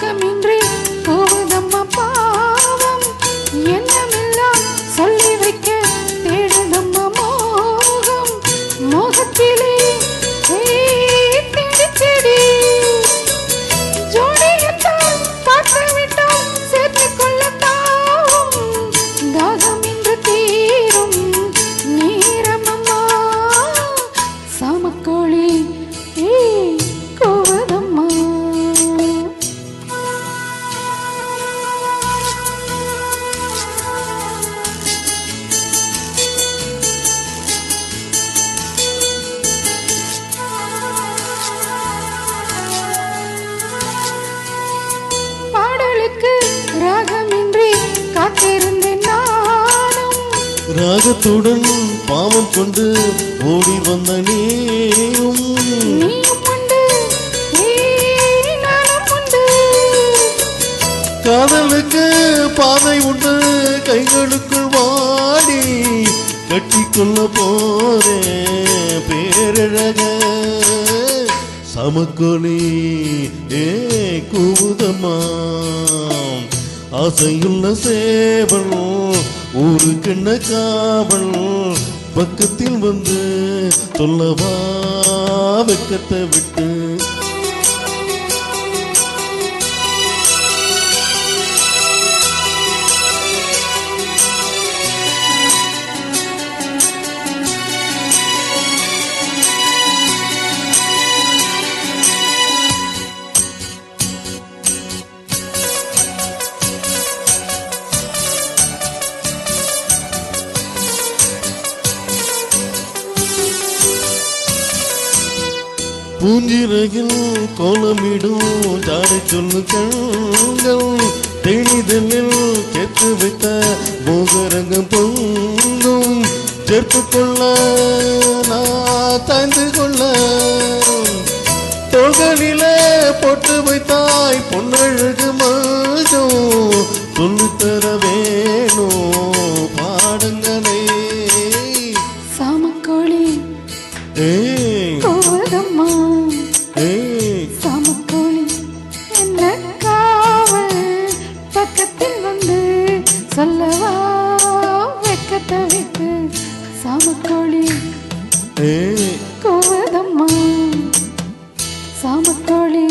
ராகமின்றி போவதம்மா பாவம் என்னமெல்லாம் சொல்லி வைக்க தேடுதம்மா மோகம் மோகத்திலே தேடி தேடி ஜோடியத்தான் பார்த்து விட்டோம் சேர்த்து கொள்ளத்தாவும் தாகம் இன்று தீரும் நேரமம்மா சாமக்கோழி கோவதம்மா பாடலுக்கு ராகமின்றி காத்திருந்தேன் நானும் ராகத்துடன் பாவம் கொண்டு ஓடி வந்த நீயும் உண்டு நானும் உண்டு காதலுக்கு பாதை உண்டு கைகளுக்குள் வாடி கட்டிக்கொள்ள போரே பேரழக சமக்கொலி கூதம்மா ஆசையுள்ள சேவல் ஊரு கிண்ண காவல் பக்கத்தில் வந்து சொல்லவா வெக்கத்தை விட்டு பூஞ்சிறையில் கோலமிடும் ஜாடை சொல்லு கண்கள் தெளிதலில் கேட்டு வைத்த போகரங்கம் பொங்கும் சேர்த்து கொள்ள நான் தாய்ந்து கொள்ள தொகலிலே போட்டு வைத்தாய் பொன்னழகு மாஜம் சொல்லித்தர வேணும் பாடங்களே சாமக்கோழி கோவதம்மா சாமக்கோழி என்ன காவல் பக்கத்தில் வந்து சொல்லவா வெக்கத்தை விட்டு சாமக்கோழி கோவதம்மா சாமக்கோழி